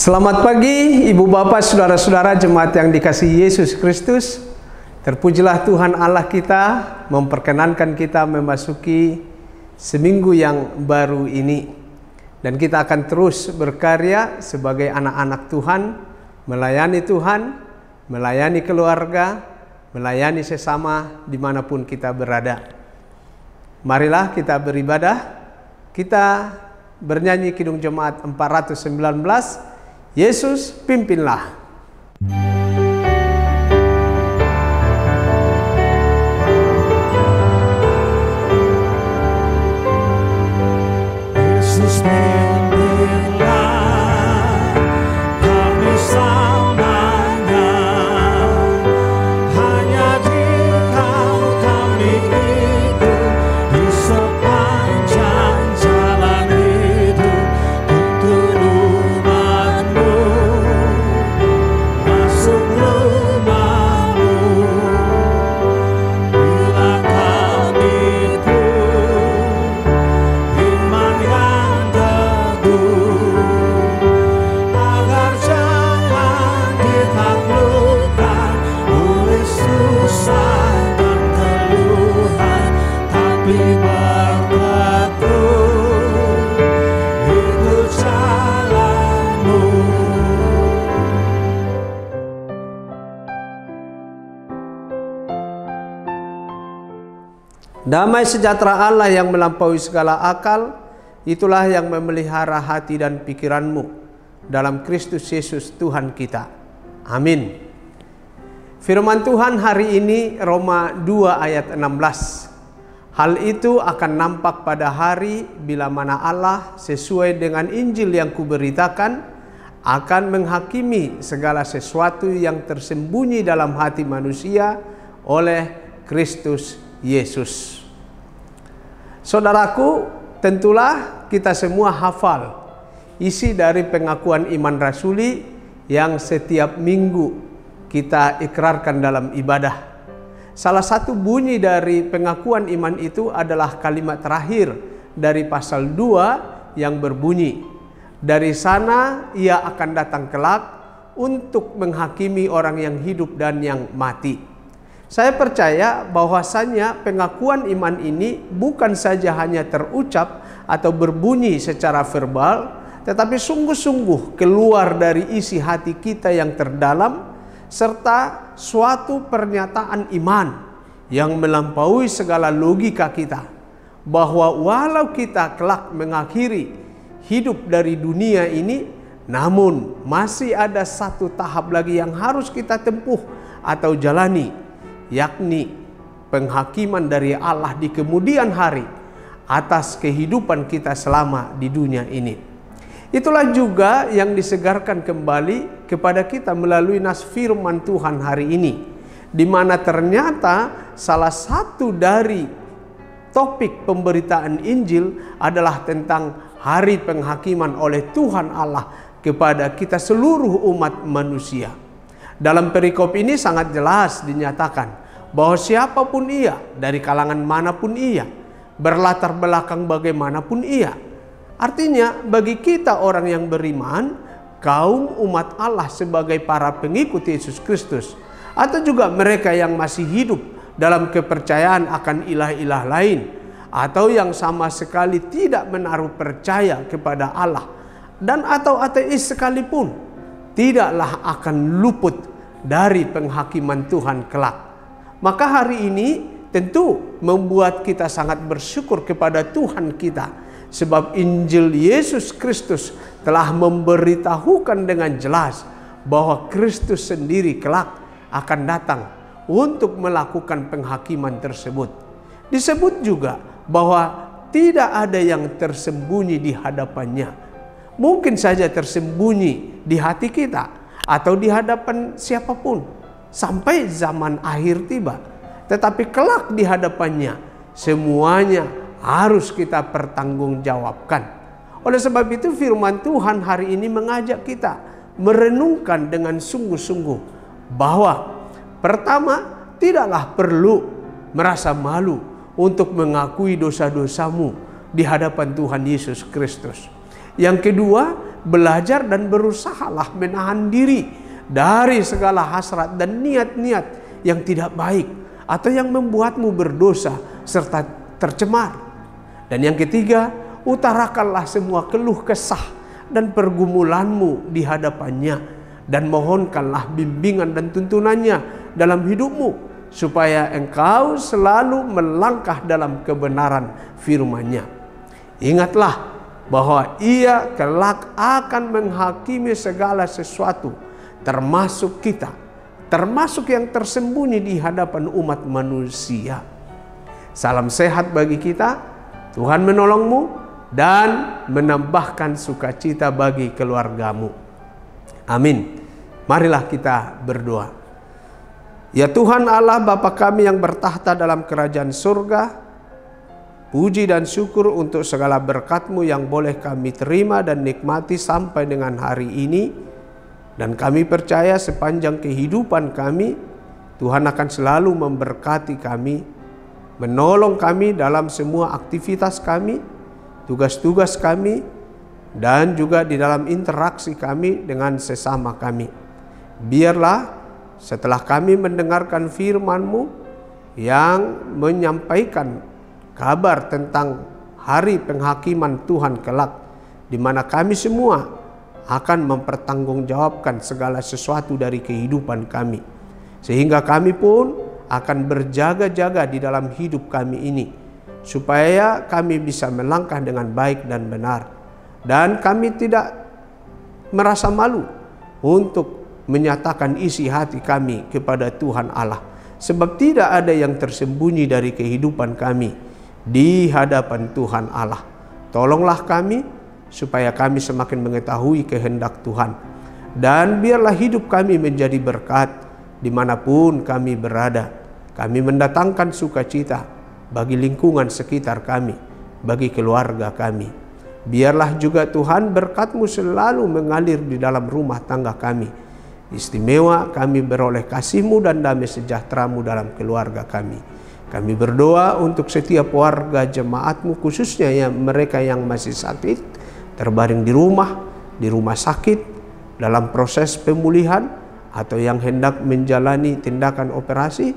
Selamat pagi Ibu Bapak, Saudara-saudara jemaat yang dikasihi Yesus Kristus. Terpujilah Tuhan Allah kita memperkenankan kita memasuki seminggu yang baru ini. Dan kita akan terus berkarya sebagai anak-anak Tuhan, melayani Tuhan, melayani keluarga, melayani sesama dimanapun kita berada. Marilah kita beribadah, kita bernyanyi Kidung Jemaat 419, Yesus pimpinlah. Yesus pimpinlah kami selamanya, hanya Dikau kami hidup di sepanjang jalan hidup untuk umat-Mu, masuk rumah-Mu. Bila kami pun iman yang teguh, agar jangan ditaklukkan oleh susah dan keluhan, tapi bertekun ikut jalan-Mu. Damai sejahtera Allah yang melampaui segala akal, itulah yang memelihara hati dan pikiranmu dalam Kristus Yesus Tuhan kita. Amin. Firman Tuhan hari ini Roma 2 ayat 16. Hal itu akan nampak pada hari bila mana Allah sesuai dengan Injil yang kuberitakan akan menghakimi segala sesuatu yang tersembunyi dalam hati manusia oleh Kristus Yesus. Saudaraku, tentulah kita semua hafal isi dari pengakuan iman rasuli yang setiap minggu kita ikrarkan dalam ibadah. Salah satu bunyi dari pengakuan iman itu adalah kalimat terakhir dari pasal 2 yang berbunyi, "Dari sana ia akan datang kelak untuk menghakimi orang yang hidup dan yang mati." Saya percaya bahwasannya pengakuan iman ini bukan saja hanya terucap atau berbunyi secara verbal, tetapi sungguh-sungguh keluar dari isi hati kita yang terdalam, serta suatu pernyataan iman yang melampaui segala logika kita, bahwa walau kita kelak mengakhiri hidup dari dunia ini, namun masih ada satu tahap lagi yang harus kita tempuh atau jalani, yakni penghakiman dari Allah di kemudian hari atas kehidupan kita selama di dunia ini. Itulah juga yang disegarkan kembali kepada kita melalui nas firman Tuhan hari ini, di mana ternyata salah satu dari topik pemberitaan Injil adalah tentang hari penghakiman oleh Tuhan Allah kepada kita seluruh umat manusia. Dalam perikop ini sangat jelas dinyatakan bahwa siapapun ia, dari kalangan manapun ia, berlatar belakang bagaimanapun ia. Artinya bagi kita orang yang beriman, kaum umat Allah sebagai para pengikut Yesus Kristus, atau juga mereka yang masih hidup dalam kepercayaan akan ilah-ilah lain, atau yang sama sekali tidak menaruh percaya kepada Allah, dan atau ateis sekalipun, tidaklah akan luput dari penghakiman Tuhan kelak. Maka hari ini tentu membuat kita sangat bersyukur kepada Tuhan kita, sebab Injil Yesus Kristus telah memberitahukan dengan jelas bahwa Kristus sendiri kelak akan datang untuk melakukan penghakiman tersebut. Disebut juga bahwa tidak ada yang tersembunyi di hadapannya. Mungkin saja tersembunyi di hati kita atau di hadapan siapapun sampai zaman akhir tiba. Tetapi kelak di hadapannya semuanya harus kita pertanggungjawabkan. Oleh sebab itu firman Tuhan hari ini mengajak kita merenungkan dengan sungguh-sungguh bahwa pertama, tidaklah perlu merasa malu untuk mengakui dosa-dosamu di hadapan Tuhan Yesus Kristus. Yang kedua, belajar dan berusahalah menahan diri dari segala hasrat dan niat-niat yang tidak baik atau yang membuatmu berdosa serta tercemar. Dan yang ketiga, utarakanlah semua keluh kesah dan pergumulanmu di hadapannya, dan mohonkanlah bimbingan dan tuntunannya dalam hidupmu, supaya engkau selalu melangkah dalam kebenaran firman-Nya. Ingatlah bahwa Ia kelak akan menghakimi segala sesuatu, termasuk kita, termasuk yang tersembunyi di hadapan umat manusia. Salam sehat bagi kita, Tuhan menolongmu dan menambahkan sukacita bagi keluargamu. Amin. Marilah kita berdoa. Ya Tuhan Allah Bapa kami yang bertahta dalam kerajaan surga, puji dan syukur untuk segala berkat-Mu yang boleh kami terima dan nikmati sampai dengan hari ini. Dan kami percaya sepanjang kehidupan kami, Tuhan akan selalu memberkati kami, menolong kami dalam semua aktivitas kami, tugas-tugas kami, dan juga di dalam interaksi kami dengan sesama kami. Biarlah setelah kami mendengarkan firman-Mu yang menyampaikan kabar tentang hari penghakiman Tuhan kelak, di mana kami semua akan mempertanggungjawabkan segala sesuatu dari kehidupan kami, sehingga kami pun akan berjaga-jaga di dalam hidup kami ini, supaya kami bisa melangkah dengan baik dan benar, dan kami tidak merasa malu untuk menyatakan isi hati kami kepada Tuhan Allah, sebab tidak ada yang tersembunyi dari kehidupan kami di hadapan Tuhan Allah. Tolonglah kami supaya kami semakin mengetahui kehendak Tuhan, dan biarlah hidup kami menjadi berkat dimanapun kami berada. Kami mendatangkan sukacita bagi lingkungan sekitar kami, bagi keluarga kami. Biarlah juga Tuhan berkat-Mu selalu mengalir di dalam rumah tangga kami. Istimewa kami beroleh kasih-Mu dan damai sejahtera-Mu dalam keluarga kami. Kami berdoa untuk setiap warga jemaat-Mu, khususnya yang mereka yang masih sakit, terbaring di rumah sakit, dalam proses pemulihan, atau yang hendak menjalani tindakan operasi.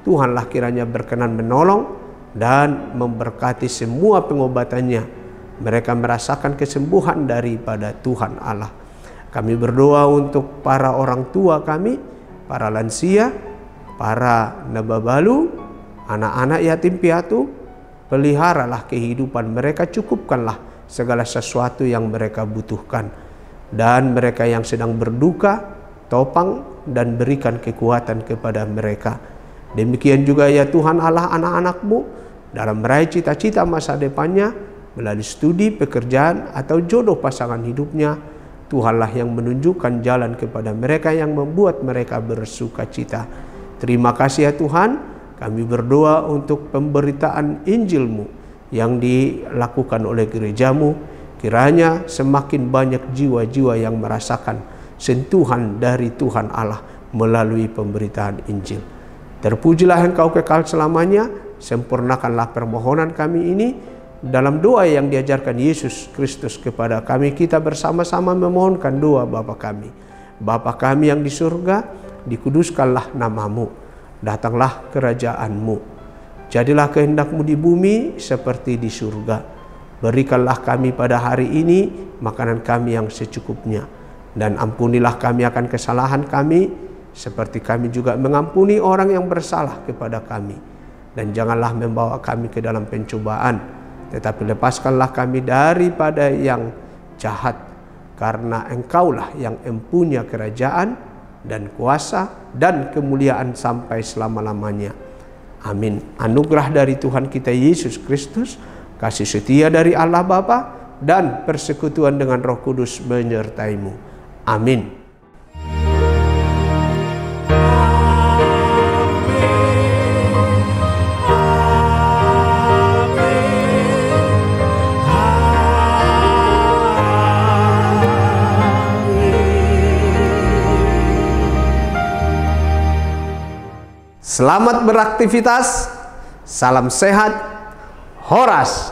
Tuhanlah kiranya berkenan menolong dan memberkati semua pengobatannya. Mereka merasakan kesembuhan daripada Tuhan Allah. Kami berdoa untuk para orang tua kami, para lansia, para nababalu, anak-anak yatim piatu. Peliharalah kehidupan mereka, cukupkanlah segala sesuatu yang mereka butuhkan. Dan mereka yang sedang berduka, topang dan berikan kekuatan kepada mereka. Demikian juga ya Tuhan Allah, anak-anak-Mu dalam meraih cita-cita masa depannya melalui studi, pekerjaan, atau jodoh pasangan hidupnya. Tuhanlah yang menunjukkan jalan kepada mereka, yang membuat mereka bersuka cita. Terima kasih ya Tuhan. Kami berdoa untuk pemberitaan Injil-Mu yang dilakukan oleh gereja-Mu. Kiranya semakin banyak jiwa-jiwa yang merasakan sentuhan dari Tuhan Allah melalui pemberitaan Injil. Terpujilah Engkau kekal selamanya. Sempurnakanlah permohonan kami ini dalam doa yang diajarkan Yesus Kristus kepada kami. Kita bersama-sama memohonkan doa Bapa kami. Bapa kami yang di surga, dikuduskanlah nama-Mu. Datanglah kerajaan-Mu. Jadilah kehendak-Mu di bumi seperti di surga. Berikanlah kami pada hari ini makanan kami yang secukupnya. Dan ampunilah kami akan kesalahan kami, seperti kami juga mengampuni orang yang bersalah kepada kami. Dan janganlah membawa kami ke dalam pencobaan, tetapi lepaskanlah kami daripada yang jahat, karena Engkaulah yang empunya kerajaan dan kuasa dan kemuliaan sampai selama-lamanya. Amin. Anugerah dari Tuhan kita Yesus Kristus, kasih setia dari Allah Bapa, dan persekutuan dengan Roh Kudus menyertai-Mu. Amin. Selamat beraktivitas, salam sehat, Horas.